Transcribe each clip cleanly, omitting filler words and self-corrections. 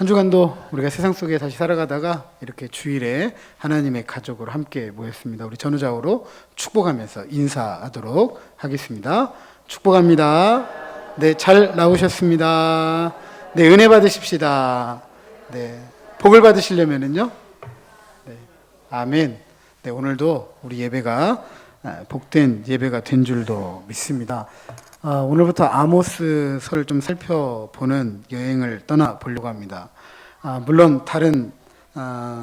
한 주간도 우리가 세상 속에 다시 살아가다가 이렇게 주일에 하나님의 가족으로 함께 모였습니다. 우리 전우좌우로 축복하면서 인사하도록 하겠습니다. 축복합니다. 네, 잘 나오셨습니다. 네, 은혜 받으십시다. 네, 복을 받으시려면은요. 네, 아멘. 네, 오늘도 우리 예배가 복된 예배가 된 줄도 믿습니다. 오늘부터 아모스서를 좀 살펴보는 여행을 떠나보려고 합니다. 물론 다른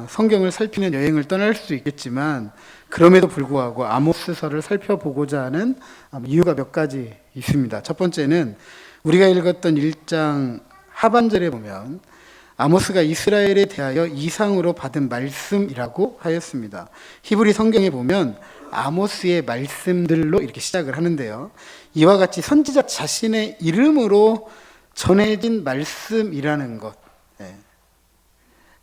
성경을 살피는 여행을 떠날 수도 있겠지만 그럼에도 불구하고 아모스서를 살펴보고자 하는 이유가 몇 가지 있습니다. 첫 번째는 우리가 읽었던 1장 하반절에 보면 아모스가 이스라엘에 대하여 이상으로 받은 말씀이라고 하였습니다. 히브리 성경에 보면 아모스의 말씀들로 이렇게 시작을 하는데요. 이와 같이 선지자 자신의 이름으로 전해진 말씀이라는 것,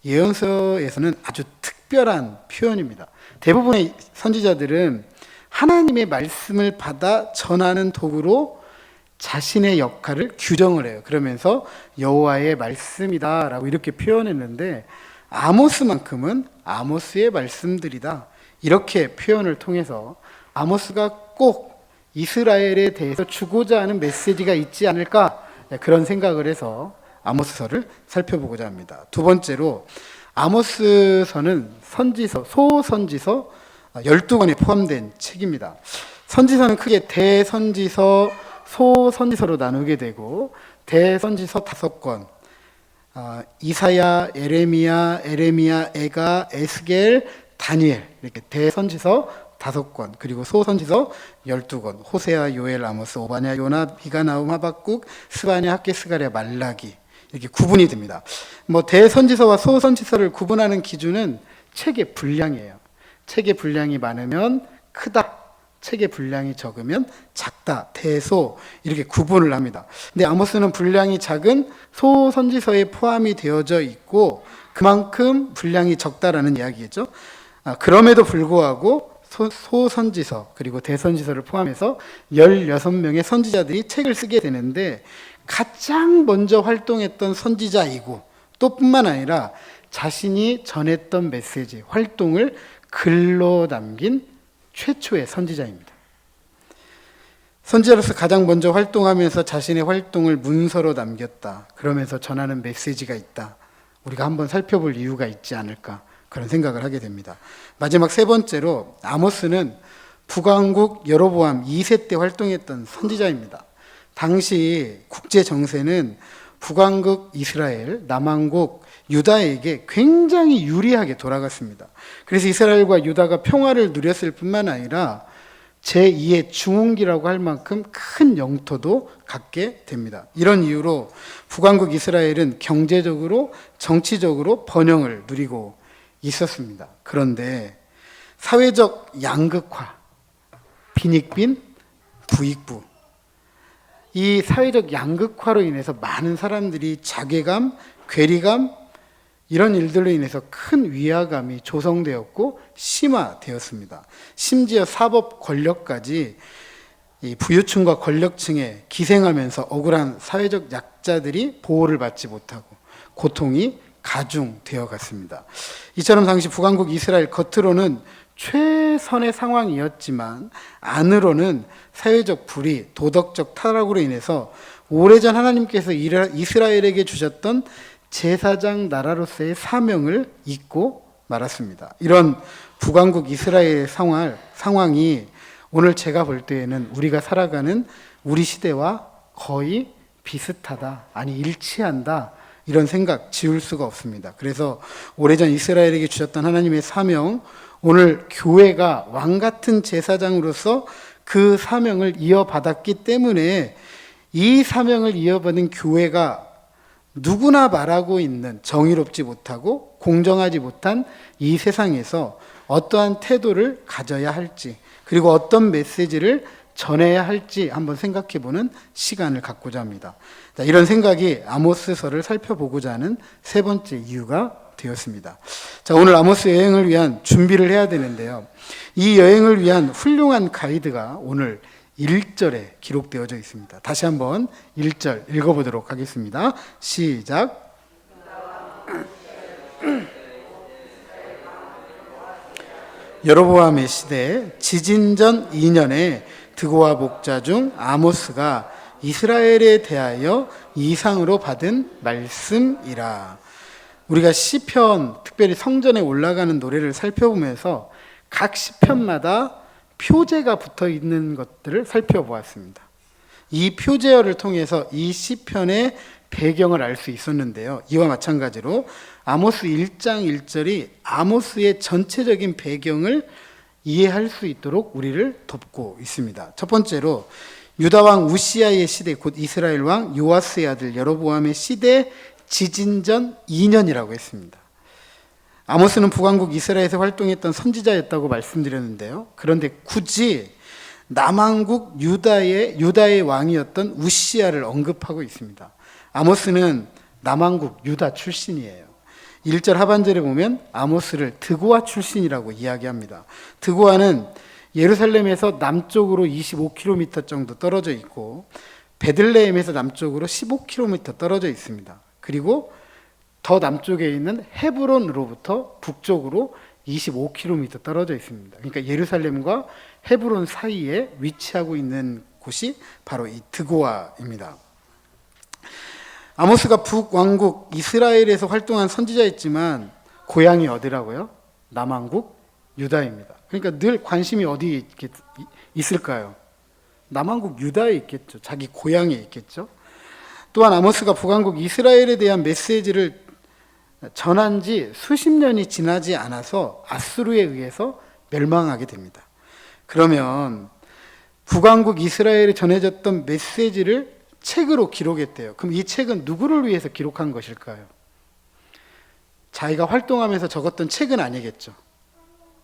예언서에서는 아주 특별한 표현입니다. 대부분의 선지자들은 하나님의 말씀을 받아 전하는 도구로 자신의 역할을 규정을 해요. 그러면서 여호와의 말씀이다라고 이렇게 표현했는데 아모스만큼은 아모스의 말씀들이다. 이렇게 표현을 통해서 아모스가 꼭 이스라엘에 대해서 주고자 하는 메시지가 있지 않을까 그런 생각을 해서 아모스서를 살펴보고자 합니다. 두 번째로 아모스서는 소선지서 12권에 포함된 책입니다. 선지서는 크게 대선지서, 소선지서로 나누게 되고 대선지서 5권, 이사야, 에레미야, 에가, 에스겔, 다니엘 이렇게 대선지서 5권, 그리고 소선지서 12권, 호세아, 요엘, 아모스, 오바냐, 요나, 미가, 나움, 하박국, 스바냐, 학개, 스가랴, 말라기 이렇게 구분이 됩니다. 대선지서와 소선지서를 구분하는 기준은 책의 분량이에요. 책의 분량이 많으면 크다, 책의 분량이 적으면 작다, 대소 이렇게 구분을 합니다. 근데 아모스는 분량이 작은 소선지서에 포함이 되어져 있고 그만큼 분량이 적다라는 이야기겠죠. 그럼에도 불구하고 소선지서 그리고 대선지서를 포함해서 16명의 선지자들이 책을 쓰게 되는데 가장 먼저 활동했던 선지자이고 또 뿐만 아니라 자신이 전했던 메시지, 활동을 글로 남긴 최초의 선지자입니다. 선지자로서 가장 먼저 활동하면서 자신의 활동을 문서로 남겼다. 그러면서 전하는 메시지가 있다. 우리가 한번 살펴볼 이유가 있지 않을까 그런 생각을 하게 됩니다. 마지막 세 번째로 아모스는 북왕국 여로보암 2세 때 활동했던 선지자입니다. 당시 국제 정세는 북왕국 이스라엘, 남왕국 유다에게 굉장히 유리하게 돌아갔습니다. 그래서 이스라엘과 유다가 평화를 누렸을 뿐만 아니라 제2의 중흥기라고 할 만큼 큰 영토도 갖게 됩니다. 이런 이유로 북왕국 이스라엘은 경제적으로, 정치적으로 번영을 누리고 있었습니다. 그런데 사회적 양극화, 빈익빈, 부익부, 이 사회적 양극화로 인해서 많은 사람들이 자괴감, 괴리감 이런 일들로 인해서 큰 위화감이 조성되었고 심화되었습니다. 심지어 사법 권력까지 이 부유층과 권력층에 기생하면서 억울한 사회적 약자들이 보호를 받지 못하고 고통이 가중되어 갔습니다. 이처럼 당시 북왕국 이스라엘 겉으로는 최선의 상황이었지만 안으로는 사회적 불의, 도덕적 타락으로 인해서 오래전 하나님께서 이스라엘에게 주셨던 제사장 나라로서의 사명을 잊고 말았습니다. 이런 북왕국 이스라엘의 상황이 오늘 제가 볼 때에는 우리가 살아가는 우리 시대와 거의 비슷하다, 아니 일치한다 이런 생각 지울 수가 없습니다. 그래서 오래전 이스라엘에게 주셨던 하나님의 사명, 오늘 교회가 왕같은 제사장으로서 그 사명을 이어받았기 때문에 이 사명을 이어받은 교회가 누구나 말하고 있는 정의롭지 못하고 공정하지 못한 이 세상에서 어떠한 태도를 가져야 할지 그리고 어떤 메시지를 전해야 할지 한번 생각해보는 시간을 갖고자 합니다. 이런 생각이 아모스서를 살펴보고자 하는 세 번째 이유가 되었습니다. 자, 오늘 아모스 여행을 위한 준비를 해야 되는데요. 이 여행을 위한 훌륭한 가이드가 오늘 1절에 기록되어져 있습니다. 다시 한번 1절 읽어보도록 하겠습니다. 시작. 여로보암의 시대 지진전 2년에 드고와 목자 중 아모스가 이스라엘에 대하여 이상으로 받은 말씀이라. 우리가 시편, 특별히 성전에 올라가는 노래를 살펴보면서 각 시편마다 표제가 붙어 있는 것들을 살펴보았습니다. 이 표제어를 통해서 이 시편의 배경을 알 수 있었는데요. 이와 마찬가지로 아모스 1장 1절이 아모스의 전체적인 배경을 이해할 수 있도록 우리를 돕고 있습니다. 첫 번째로 유다 왕 우시아의 시대, 곧 이스라엘 왕 요아스의 아들 여로보암의 시대 지진전 2년이라고 했습니다. 아모스는 북왕국 이스라엘에서 활동했던 선지자였다고 말씀드렸는데요. 그런데 굳이 남왕국 유다의 왕이었던 우시아를 언급하고 있습니다. 아모스는 남왕국 유다 출신이에요. 1절 하반절에 보면 아모스를 드고아 출신이라고 이야기합니다. 드고아는 예루살렘에서 남쪽으로 25km 정도 떨어져 있고 베들레헴에서 남쪽으로 15km 떨어져 있습니다. 그리고 더 남쪽에 있는 헤브론으로부터 북쪽으로 25km 떨어져 있습니다. 그러니까 예루살렘과 헤브론 사이에 위치하고 있는 곳이 바로 이 드고아입니다. 아모스가 북왕국 이스라엘에서 활동한 선지자였지만 고향이 어디라고요? 남왕국 유다입니다. 그러니까 늘 관심이 어디에 있을까요? 남왕국 유다에 있겠죠. 자기 고향에 있겠죠. 또한 아모스가 북왕국 이스라엘에 대한 메시지를 전한 지 수십 년이 지나지 않아서 아수르에 의해서 멸망하게 됩니다. 그러면 북왕국 이스라엘에 전해졌던 메시지를 책으로 기록했대요. 그럼 이 책은 누구를 위해서 기록한 것일까요? 자기가 활동하면서 적었던 책은 아니겠죠.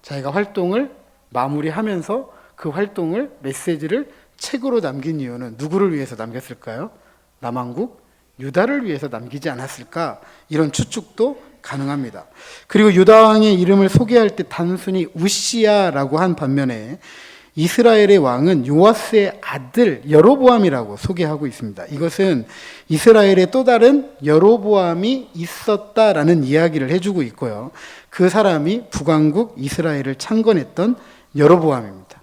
자기가 활동을 마무리하면서 그 활동을 메시지를 책으로 남긴 이유는 누구를 위해서 남겼을까요? 남왕국 유다를 위해서 남기지 않았을까? 이런 추측도 가능합니다. 그리고 유다 왕의 이름을 소개할 때 단순히 우시아라고 한 반면에 이스라엘의 왕은 요아스의 아들 여로보암이라고 소개하고 있습니다. 이것은 이스라엘의 또 다른 여로보암이 있었다라는 이야기를 해주고 있고요. 그 사람이 북왕국 이스라엘을 창건했던 여로보암입니다.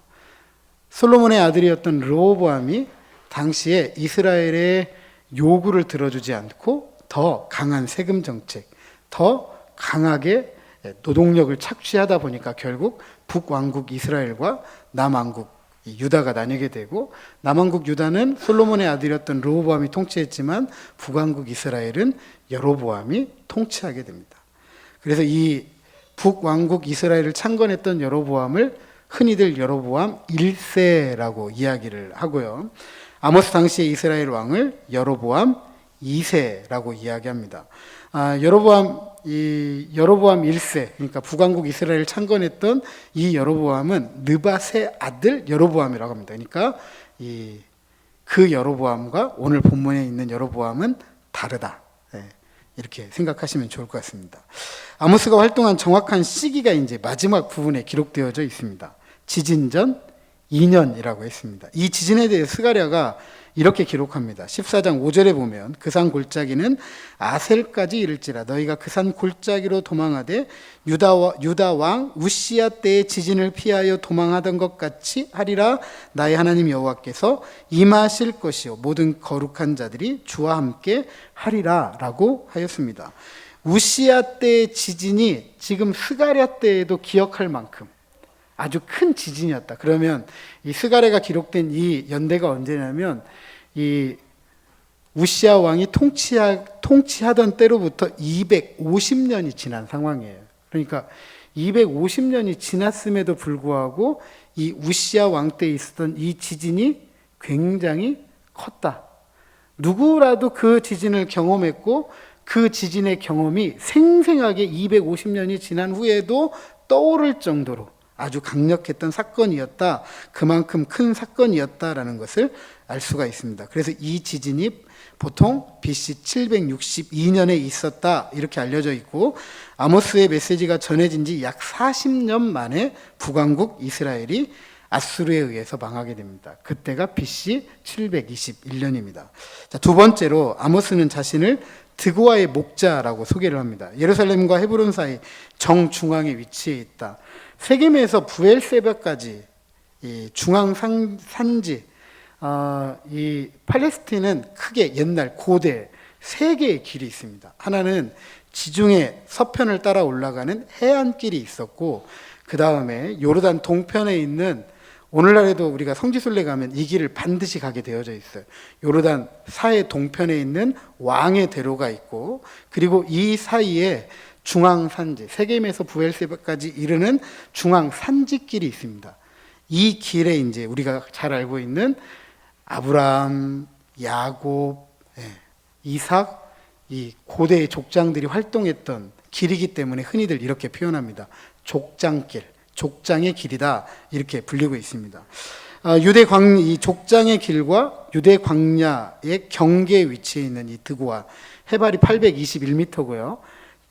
솔로몬의 아들이었던 르호보암이 당시에 이스라엘의 요구를 들어주지 않고 더 강한 세금 정책, 더 강하게 노동력을 착취하다 보니까 결국 북왕국 이스라엘과 남왕국 유다가 나뉘게 되고, 남왕국 유다는 솔로몬의 아들이었던 르호보암이 통치했지만 북왕국 이스라엘은 여로보암이 통치하게 됩니다. 그래서 이 북왕국 이스라엘을 창건했던 여로보암을 흔히들 여로보암 1세라고 이야기를 하고요. 아모스 당시의 이스라엘 왕을 여로보암 2세라고 이야기합니다. 여로보암 1세, 그러니까 북왕국 이스라엘을 창건했던 이 여로보암은 느밧의 아들 여로보암이라고 합니다. 그러니까 그 여로보암과 오늘 본문에 있는 여로보암은 다르다. 이렇게 생각하시면 좋을 것 같습니다. 아모스가 활동한 정확한 시기가 이제 마지막 부분에 기록되어져 있습니다. 지진전 2년이라고 했습니다. 이 지진에 대해 스가랴가 이렇게 기록합니다. 14장 5절에 보면 그 산 골짜기는 아셀까지 이를지라 너희가 그 산 골짜기로 도망하되 유다 왕 우시야 때의 지진을 피하여 도망하던 것 같이 하리라. 나의 하나님 여호와께서 임하실 것이요 모든 거룩한 자들이 주와 함께 하리라 라고 하였습니다. 우시야 때의 지진이 지금 스가랴 때에도 기억할 만큼 아주 큰 지진이었다. 그러면 이 스가랴가 기록된 이 연대가 언제냐면 이 우시아 왕이 통치하던 때로부터 250년이 지난 상황이에요. 그러니까 250년이 지났음에도 불구하고 이 우시아 왕 때 있었던 이 지진이 굉장히 컸다. 누구라도 그 지진을 경험했고 그 지진의 경험이 생생하게 250년이 지난 후에도 떠오를 정도로 아주 강력했던 사건이었다. 그만큼 큰 사건이었다라는 것을 알 수가 있습니다. 그래서 이 지진이 보통 BC 762년에 있었다 이렇게 알려져 있고, 아모스의 메시지가 전해진 지 약 40년 만에 북왕국 이스라엘이 아수르에 의해서 망하게 됩니다. 그때가 BC 721년입니다. 자, 두 번째로 아모스는 자신을 드고아의 목자라고 소개를 합니다. 예루살렘과 헤브론 사이 정중앙에 위치해 있다. 세겜에서 부엘세바까지 이 중앙 산지, 이 팔레스틴은 크게 옛날 고대 세 개의 길이 있습니다. 하나는 지중해 서편을 따라 올라가는 해안길이 있었고, 그 다음에 요르단 동편에 있는, 오늘날에도 우리가 성지순례 가면 이 길을 반드시 가게 되어져 있어요. 요르단 사해 동편에 있는 왕의 대로가 있고, 그리고 이 사이에 중앙산지, 세겜에서 부엘세바까지 이르는 중앙산지길이 있습니다. 이 길에 이제 우리가 잘 알고 있는 아브라함, 야곱, 이삭, 이 고대의 족장들이 활동했던 길이기 때문에 흔히들 이렇게 표현합니다. 족장길, 족장의 길이다, 이렇게 불리고 있습니다. 이 족장의 길과 유대 광야의 경계에 위치해 있는 이 드고아, 해발이 821m고요.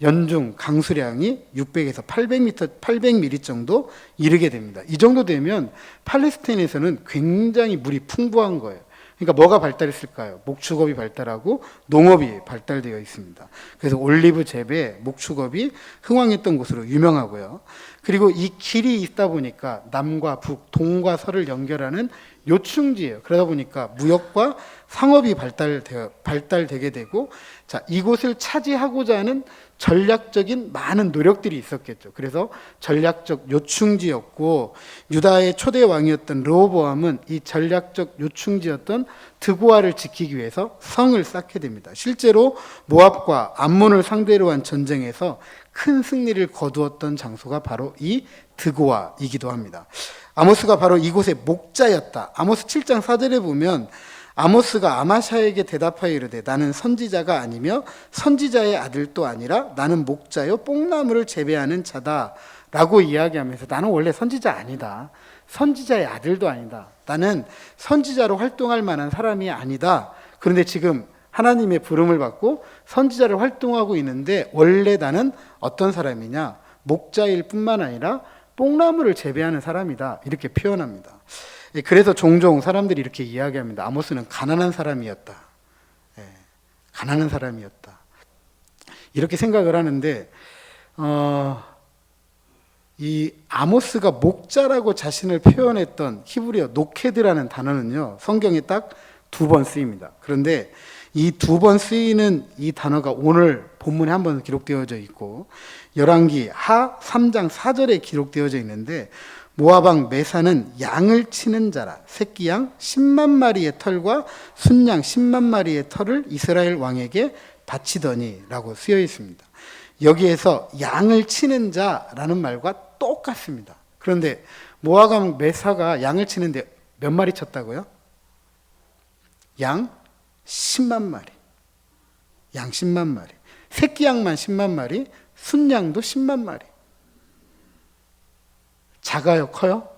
연중 강수량이 600에서 800mm 정도 이르게 됩니다. 이 정도 되면 팔레스타인에서는 굉장히 물이 풍부한 거예요. 그러니까 뭐가 발달했을까요? 목축업이 발달하고 농업이 발달되어 있습니다. 그래서 올리브 재배, 목축업이 흥왕했던 곳으로 유명하고요. 그리고 이 길이 있다 보니까 남과 북, 동과 서를 연결하는 요충지예요. 그러다 보니까 무역과 상업이 발달되게 되고, 자, 이곳을 차지하고자 하는 전략적인 많은 노력들이 있었겠죠. 그래서 전략적 요충지였고, 유다의 초대 왕이었던 르호보암은 이 전략적 요충지였던 드고아를 지키기 위해서 성을 쌓게 됩니다. 실제로 모압과 암몬을 상대로 한 전쟁에서 큰 승리를 거두었던 장소가 바로 이 드고아이기도 합니다. 아모스가 바로 이곳의 목자였다. 아모스 7장 4절에 보면 아모스가 아마샤에게 대답하여 이르되 나는 선지자가 아니며 선지자의 아들도 아니라 나는 목자요 뽕나무를 재배하는 자다 라고 이야기하면서, 나는 원래 선지자 아니다, 선지자의 아들도 아니다, 나는 선지자로 활동할 만한 사람이 아니다. 그런데 지금 하나님의 부름을 받고 선지자를 활동하고 있는데, 원래 나는 어떤 사람이냐, 목자일 뿐만 아니라 뽕나무를 재배하는 사람이다, 이렇게 표현합니다. 그래서 종종 사람들이 이렇게 이야기합니다. 아모스는 가난한 사람이었다. 가난한 사람이었다. 이렇게 생각을 하는데, 이 아모스가 목자라고 자신을 표현했던 히브리어 노케드라는 단어는요, 성경에 딱 2번 쓰입니다. 그런데 이 2번 쓰이는 이 단어가 오늘 본문에 한 번 기록되어져 있고, 열왕기 하 3장 4절에 기록되어져 있는데, 모압왕 메사는 양을 치는 자라, 새끼 양 10만 마리의 털과 순양 10만 마리의 털을 이스라엘 왕에게 바치더니 라고 쓰여 있습니다. 여기에서 양을 치는 자라는 말과 똑같습니다. 그런데 모압왕 메사가 양을 치는데 몇 마리 쳤다고요? 양 10만 마리. 양 10만 마리. 새끼 양만 10만 마리, 순양도 10만 마리. 작아요, 커요?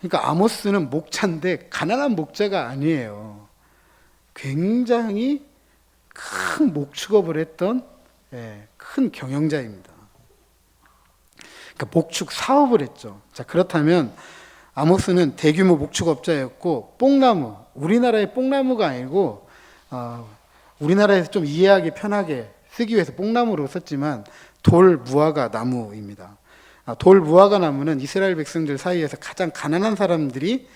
그러니까 아모스는 목자인데 가난한 목자가 아니에요. 굉장히 큰 목축업을 했던 큰 경영자입니다. 그러니까 목축 사업을 했죠. 자, 그렇다면 아모스는 대규모 목축업자였고, 뽕나무, 우리나라의 뽕나무가 아니고, 우리나라에서 좀 이해하기 편하게 쓰기 위해서 뽕나무로 썼지만 돌 무화과 나무입니다. 돌 무화과 나무는 이스라엘 백성들 사이에서 가장 가난한 사람들이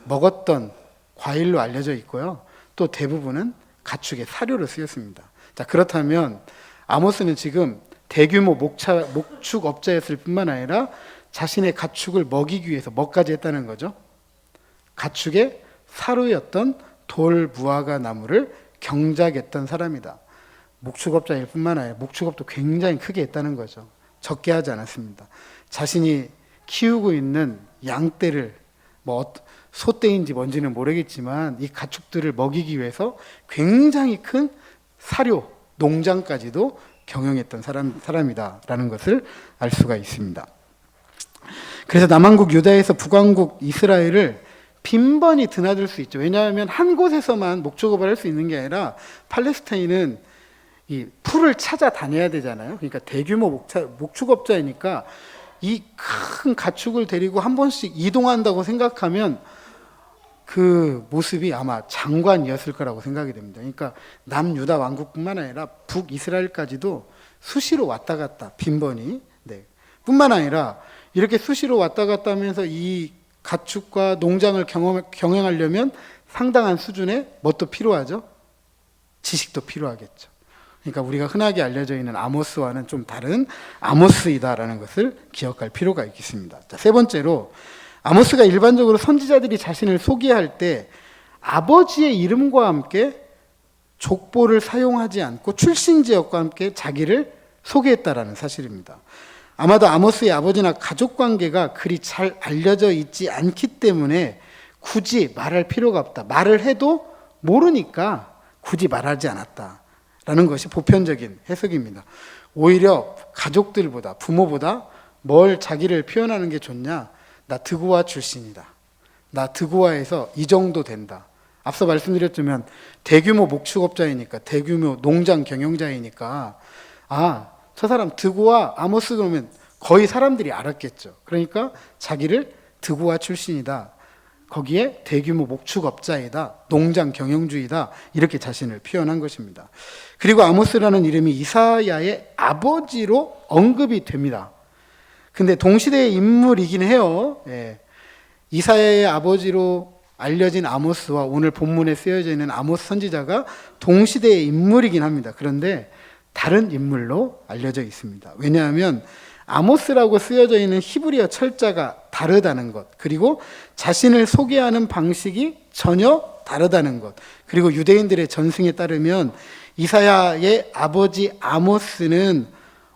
먹었던 과일로 알려져 있고요. 또 대부분은 가축의 사료로 쓰였습니다. 자, 그렇다면 아모스는 지금 대규모 목축업자였을 뿐만 아니라 자신의 가축을 먹이기 위해서 뭐까지 했다는 거죠? 가축의 사료였던 돌 무화과 나무를 경작했던 사람이다. 목축업자일 뿐만 아니라 목축업도 굉장히 크게 했다는 거죠. 적게 하지 않았습니다. 자신이 키우고 있는 양떼를, 소떼인지 뭔지는 모르겠지만 이 가축들을 먹이기 위해서 굉장히 큰 사료, 농장까지도 경영했던 사람이다라는 것을 알 수가 있습니다. 그래서 남한국 유다에서 북왕국 이스라엘을 빈번히 드나들 수 있죠. 왜냐하면 한 곳에서만 목축업을 할 수 있는 게 아니라 팔레스타인은 이 풀을 찾아다녀야 되잖아요. 그러니까 대규모 목축업자이니까 이 큰 가축을 데리고 한 번씩 이동한다고 생각하면 그 모습이 아마 장관이었을 거라고 생각이 됩니다. 그러니까 남유다 왕국뿐만 아니라 북이스라엘까지도 수시로 왔다 갔다 빈번히, 네. 뿐만 아니라 이렇게 수시로 왔다 갔다 하면서 이 가축과 농장을 경영하려면 상당한 수준의 뭣도 필요하죠? 지식도 필요하겠죠. 그러니까 우리가 흔하게 알려져 있는 아모스와는 좀 다른 아모스이다라는 것을 기억할 필요가 있겠습니다. 자, 세 번째로 아모스가 일반적으로 선지자들이 자신을 소개할 때 아버지의 이름과 함께 족보를 사용하지 않고 출신 지역과 함께 자기를 소개했다라는 사실입니다. 아마도 아모스의 아버지나 가족 관계가 그리 잘 알려져 있지 않기 때문에 굳이 말할 필요가 없다. 말을 해도 모르니까 굳이 말하지 않았다라는 것이 보편적인 해석입니다. 오히려 가족들보다, 부모보다 뭘 자기를 표현하는 게 좋냐? 나 드고아 출신이다. 나 드고아에서 이 정도 된다. 앞서 말씀드렸지만 대규모 목축업자이니까, 대규모 농장 경영자이니까, 아, 저 사람 드고아 아모스 그러면 거의 사람들이 알았겠죠. 그러니까 자기를 드고아 출신이다. 거기에 대규모 목축업자이다. 농장 경영주이다. 이렇게 자신을 표현한 것입니다. 그리고 아모스라는 이름이 이사야의 아버지로 언급이 됩니다. 근데 동시대의 인물이긴 해요. 예. 이사야의 아버지로 알려진 아모스와 오늘 본문에 쓰여져 있는 아모스 선지자가 동시대의 인물이긴 합니다. 그런데 다른 인물로 알려져 있습니다. 왜냐하면 아모스라고 쓰여져 있는 히브리어 철자가 다르다는 것, 그리고 자신을 소개하는 방식이 전혀 다르다는 것, 그리고 유대인들의 전승에 따르면 이사야의 아버지 아모스는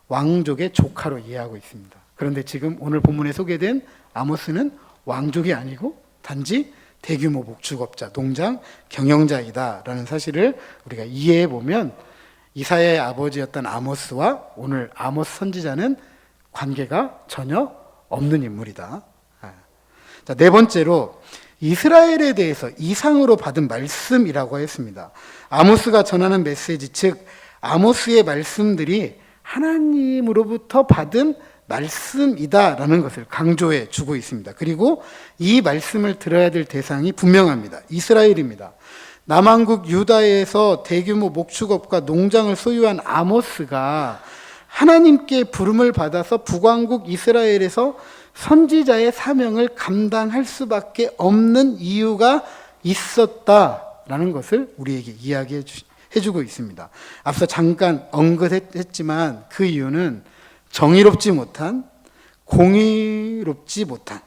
왕족의 조카로 이해하고 있습니다. 그런데 지금 오늘 본문에 소개된 아모스는 왕족이 아니고 단지 대규모 목축업자, 농장 경영자이다라는 사실을 우리가 이해해 보면 이사야의 아버지였던 아모스와 오늘 아모스 선지자는 관계가 전혀 없는 인물이다. 자, 네 번째로 이스라엘에 대해서 이상으로 받은 말씀이라고 했습니다. 아모스가 전하는 메시지, 즉 아모스의 말씀들이 하나님으로부터 받은 말씀이다라는 것을 강조해 주고 있습니다. 그리고 이 말씀을 들어야 될 대상이 분명합니다. 이스라엘입니다. 남왕국 유다에서 대규모 목축업과 농장을 소유한 아모스가 하나님께 부름을 받아서 북왕국 이스라엘에서 선지자의 사명을 감당할 수밖에 없는 이유가 있었다라는 것을 우리에게 이야기해 주고 있습니다. 앞서 잠깐 언급했지만 그 이유는 정의롭지 못한, 공의롭지 못한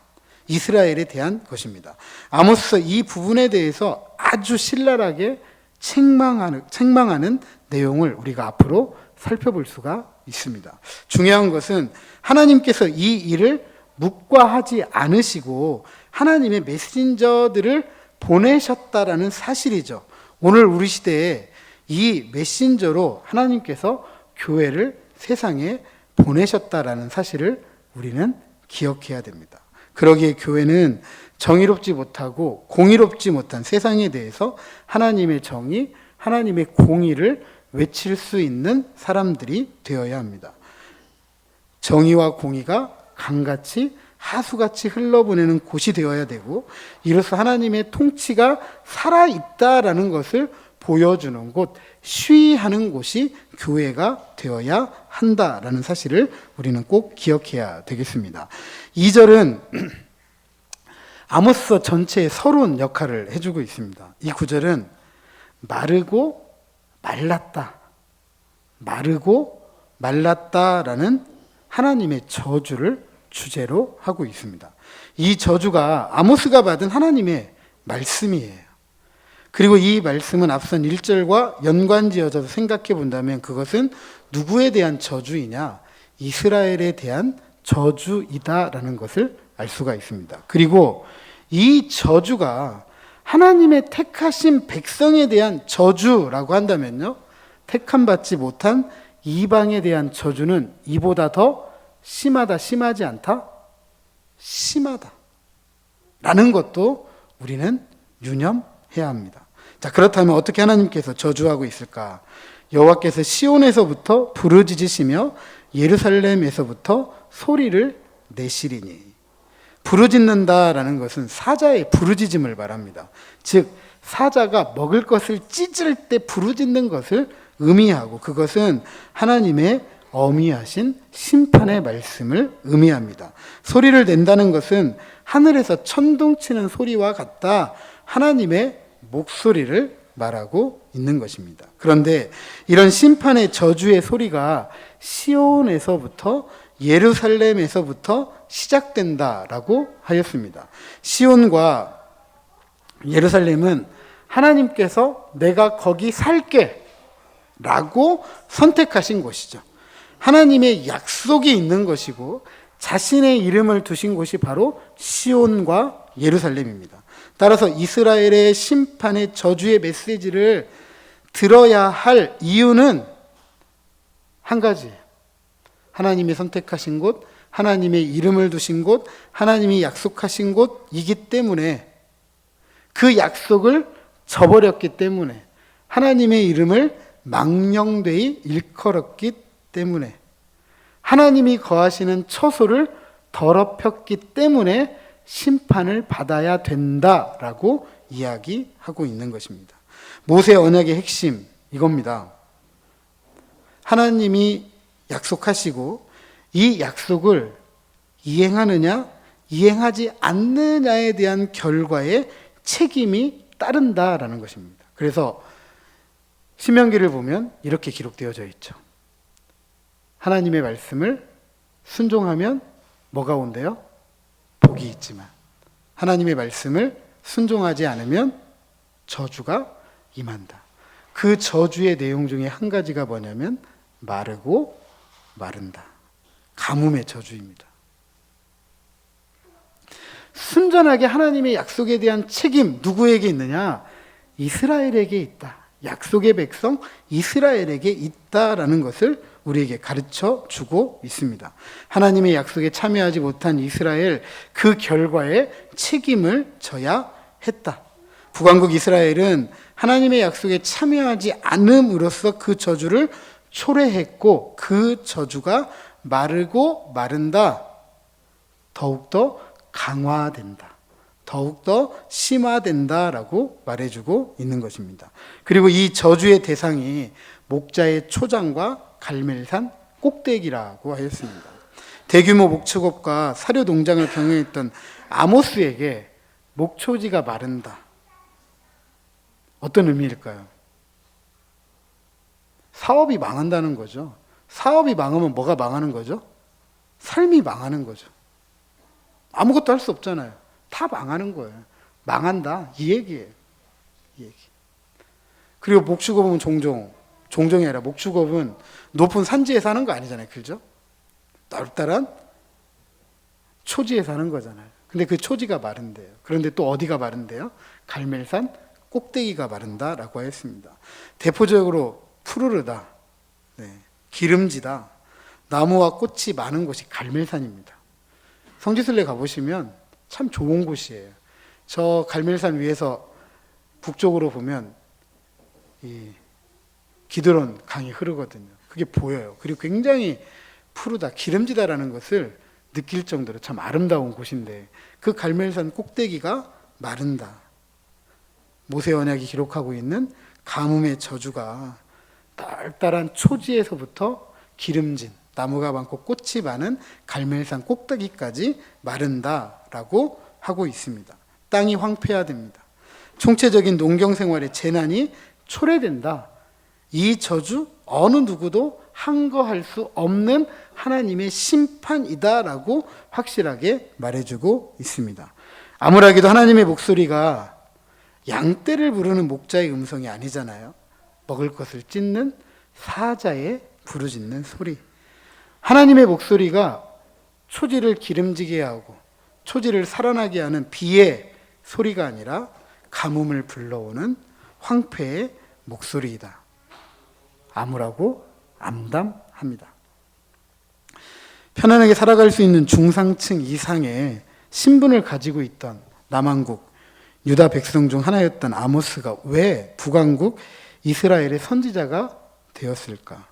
이스라엘에 대한 것입니다. 아모스 이 부분에 대해서 아주 신랄하게 책망하는 내용을 우리가 앞으로 살펴볼 수가 있습니다. 중요한 것은 하나님께서 이 일을 묵과하지 않으시고 하나님의 메신저들을 보내셨다라는 사실이죠. 오늘 우리 시대에 이 메신저로 하나님께서 교회를 세상에 보내셨다라는 사실을 우리는 기억해야 됩니다. 그러기에 교회는 정의롭지 못하고 공의롭지 못한 세상에 대해서 하나님의 정의, 하나님의 공의를 외칠 수 있는 사람들이 되어야 합니다. 정의와 공의가 강같이 하수같이 흘러보내는 곳이 되어야 되고, 이로써 하나님의 통치가 살아있다라는 것을 보여주는 곳, 시위하는 곳이 교회가 되어야 한다라는 사실을 우리는 꼭 기억해야 되겠습니다. 2절은 아모스서 전체의 서론 역할을 해주고 있습니다. 이 구절은 마르고 말랐다, 마르고 말랐다라는 하나님의 저주를 주제로 하고 있습니다. 이 저주가 아모스가 받은 하나님의 말씀이에요. 그리고 이 말씀은 앞선 1절과 연관지어져서 생각해 본다면 그것은 누구에 대한 저주이냐? 이스라엘에 대한 저주이다라는 것을 알 수가 있습니다. 그리고 이 저주가 하나님의 택하신 백성에 대한 저주라고 한다면요, 택함받지 못한 이방에 대한 저주는 이보다 더 심하다, 심하지 않다? 심하다 라는 것도 우리는 유념해야 합니다. 자, 그렇다면 어떻게 하나님께서 저주하고 있을까? 여호와께서 시온에서부터 부르짖으시며 예루살렘에서부터 소리를 내시리니 부르짖는다라는 것은 사자의 부르짖음을 말합니다. 즉 사자가 먹을 것을 찢을 때 부르짖는 것을 의미하고, 그것은 하나님의 어미하신 심판의 말씀을 의미합니다. 소리를 낸다는 것은 하늘에서 천둥치는 소리와 같다, 하나님의 목소리를 말하고 있는 것입니다. 그런데 이런 심판의 저주의 소리가 시온에서부터, 예루살렘에서부터 시작된다라고 하였습니다. 시온과 예루살렘은 하나님께서 내가 거기 살게 라고 선택하신 곳이죠. 하나님의 약속이 있는 것이고 자신의 이름을 두신 곳이 바로 시온과 예루살렘입니다. 따라서 이스라엘의 심판의 저주의 메시지를 들어야 할 이유는 한 가지, 하나님이 선택하신 곳, 하나님의 이름을 두신 곳, 하나님이 약속하신 곳이기 때문에, 그 약속을 저버렸기 때문에, 하나님의 이름을 망령되이 일컬었기 때문에, 하나님이 거하시는 처소를 더럽혔기 때문에 심판을 받아야 된다라고 이야기하고 있는 것입니다. 모세 언약의 핵심 이겁니다. 하나님이 약속하시고 이 약속을 이행하느냐 이행하지 않느냐에 대한 결과에 책임이 따른다라는 것입니다. 그래서 신명기를 보면 이렇게 기록되어져 있죠. 하나님의 말씀을 순종하면 뭐가 온대요? 복이 있지만 하나님의 말씀을 순종하지 않으면 저주가 임한다. 그 저주의 내용 중에 한 가지가 뭐냐면 마르고 마른다. 가뭄의 저주입니다. 순전하게 하나님의 약속에 대한 책임 누구에게 있느냐? 이스라엘에게 있다. 약속의 백성 이스라엘에게 있다라는 것을 우리에게 가르쳐 주고 있습니다. 하나님의 약속에 참여하지 못한 이스라엘, 그 결과에 책임을 져야 했다. 북왕국 이스라엘은 하나님의 약속에 참여하지 않음으로써 그 저주를 초래했고, 그 저주가 마르고 마른다, 더욱더 강화된다, 더욱더 심화된다라고 말해주고 있는 것입니다. 그리고 이 저주의 대상이 목자의 초장과 갈멜산 꼭대기라고 하였습니다. 대규모 목축업과 사료 농장을 경영했던 아모스에게 목초지가 마른다, 어떤 의미일까요? 사업이 망한다는 거죠. 사업이 망하면 뭐가 망하는 거죠? 삶이 망하는 거죠. 아무것도 할 수 없잖아요. 다 망하는 거예요. 망한다, 이 얘기예요. 이 얘기. 그리고 목축업은 종종이 아니라 목축업은 높은 산지에 사는 거 아니잖아요. 그죠? 넓다란 초지에 사는 거잖아요. 근데 그 초지가 마른대요. 그런데 또 어디가 마른대요? 갈멜산 꼭대기가 마른다라고 했습니다. 대표적으로 푸르르다, 기름지다, 나무와 꽃이 많은 곳이 갈멜산입니다. 성지순례 가보시면 참 좋은 곳이에요. 저 갈멜산 위에서 북쪽으로 보면 이 기드론 강이 흐르거든요. 그게 보여요. 그리고 굉장히 푸르다, 기름지다라는 것을 느낄 정도로 참 아름다운 곳인데, 그 갈멜산 꼭대기가 마른다. 모세 언약이 기록하고 있는 가뭄의 저주가 딸딸한 초지에서부터 기름진, 나무가 많고 꽃이 많은 갈멜산 꼭대기까지 마른다라고 하고 있습니다. 땅이 황폐화됩니다. 총체적인 농경생활의 재난이 초래된다. 이 저주 어느 누구도 항거할 수 없는 하나님의 심판이다라고 확실하게 말해주고 있습니다. 아무라기도 하나님의 목소리가 양떼를 부르는 목자의 음성이 아니잖아요. 먹을 것을 찢는 사자의 부르짖는 소리. 하나님의 목소리가 초지를 기름지게 하고 초지를 살아나게 하는 비의 소리가 아니라 가뭄을 불러오는 황폐의 목소리이다. 암울하고 암담합니다. 편안하게 살아갈 수 있는 중상층 이상의 신분을 가지고 있던 남왕국 유다 백성 중 하나였던 아모스가 왜 북왕국 이스라엘의 선지자가 되었을까?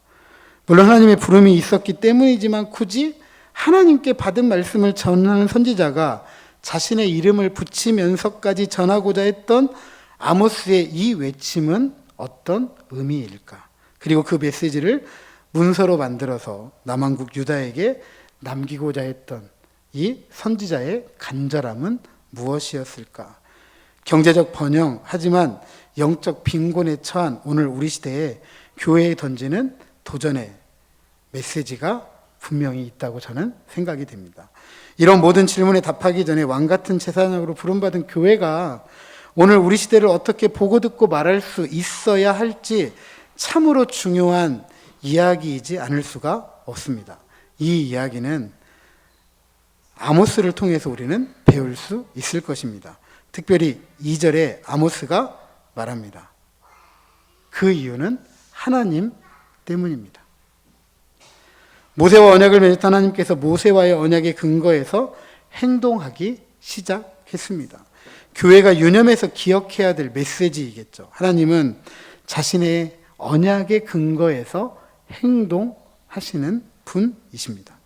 물론 하나님의 부름이 있었기 때문이지만 굳이 하나님께 받은 말씀을 전하는 선지자가 자신의 이름을 붙이면서까지 전하고자 했던 아모스의 이 외침은 어떤 의미일까? 그리고 그 메시지를 문서로 만들어서 남왕국 유다에게 남기고자 했던 이 선지자의 간절함은 무엇이었을까? 경제적 번영, 하지만 영적 빈곤에 처한 오늘 우리 시대에 교회에 던지는 도전의 메시지가 분명히 있다고 저는 생각이 됩니다. 이런 모든 질문에 답하기 전에 왕같은 제사장으로 부름받은 교회가 오늘 우리 시대를 어떻게 보고 듣고 말할 수 있어야 할지 참으로 중요한 이야기이지 않을 수가 없습니다. 이 이야기는 아모스를 통해서 우리는 배울 수 있을 것입니다. 특별히 2절에 아모스가 말합니다. 그 이유는 하나님 때문입니다. 모세와 언약을 맺었던 하나님께서 모세와의 언약의 근거에서 행동하기 시작했습니다. 교회가 유념해서 기억해야 될 메시지이겠죠. 하나님은 자신의 언약의 근거에서 행동하시는 분이십니다.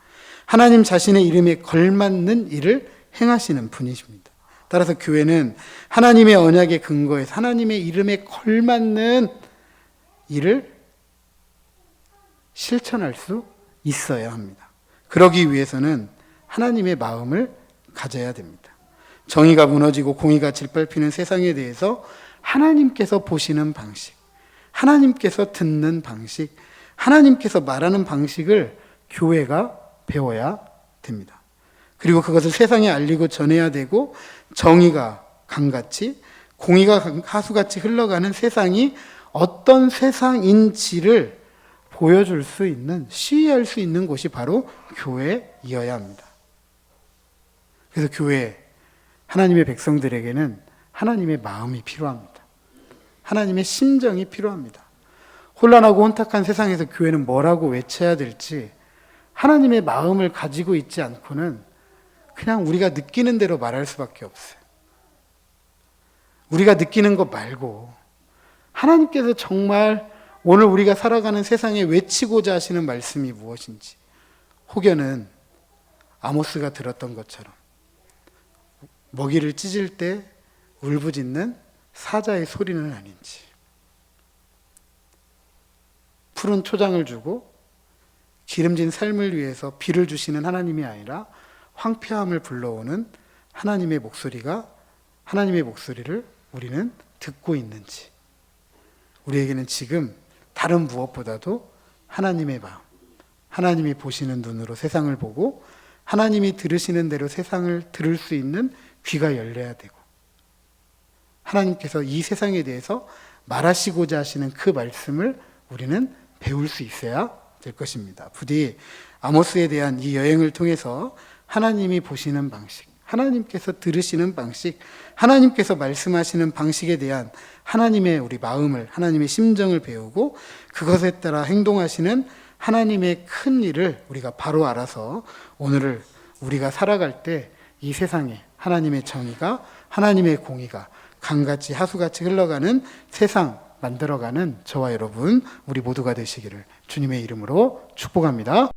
하나님 자신의 이름에 걸맞는 일을 행하시는 분이십니다. 따라서 교회는 하나님의 언약의 근거에서 하나님의 이름에 걸맞는 일을 실천할 수 있어야 합니다. 그러기 위해서는 하나님의 마음을 가져야 됩니다. 정의가 무너지고 공의가 짓밟히는 세상에 대해서 하나님께서 보시는 방식, 하나님께서 듣는 방식, 하나님께서 말하는 방식을 교회가 배워야 됩니다. 그리고 그것을 세상에 알리고 전해야 되고, 정의가 강같이 공의가 하수같이 흘러가는 세상이 어떤 세상인지를 보여줄 수 있는, 시위할 수 있는 곳이 바로 교회이어야 합니다. 그래서 교회, 하나님의 백성들에게는 하나님의 마음이 필요합니다. 하나님의 심정이 필요합니다. 혼란하고 혼탁한 세상에서 교회는 뭐라고 외쳐야 될지 하나님의 마음을 가지고 있지 않고는 그냥 우리가 느끼는 대로 말할 수밖에 없어요. 우리가 느끼는 것 말고 하나님께서 정말 오늘 우리가 살아가는 세상에 외치고자 하시는 말씀이 무엇인지, 혹여는 아모스가 들었던 것처럼 먹이를 찢을 때 울부짖는 사자의 소리는 아닌지, 푸른 초장을 주고 기름진 삶을 위해서 비를 주시는 하나님이 아니라 황폐함을 불러오는 하나님의 목소리를 우리는 듣고 있는지, 우리에게는 지금 다른 무엇보다도 하나님의 마음, 하나님이 보시는 눈으로 세상을 보고 하나님이 들으시는 대로 세상을 들을 수 있는 귀가 열려야 되고, 하나님께서 이 세상에 대해서 말하시고자 하시는 그 말씀을 우리는 배울 수 있어야 될 것입니다. 부디 아모스에 대한 이 여행을 통해서 하나님이 보시는 방식, 하나님께서 들으시는 방식, 하나님께서 말씀하시는 방식에 대한 하나님의 우리 마음을, 하나님의 심정을 배우고 그것에 따라 행동하시는 하나님의 큰 일을 우리가 바로 알아서 오늘을 우리가 살아갈 때 이 세상에 하나님의 정의가, 하나님의 공의가 강같이 하수같이 흘러가는 세상 만들어가는 저와 여러분, 우리 모두가 되시기를 주님의 이름으로 축복합니다.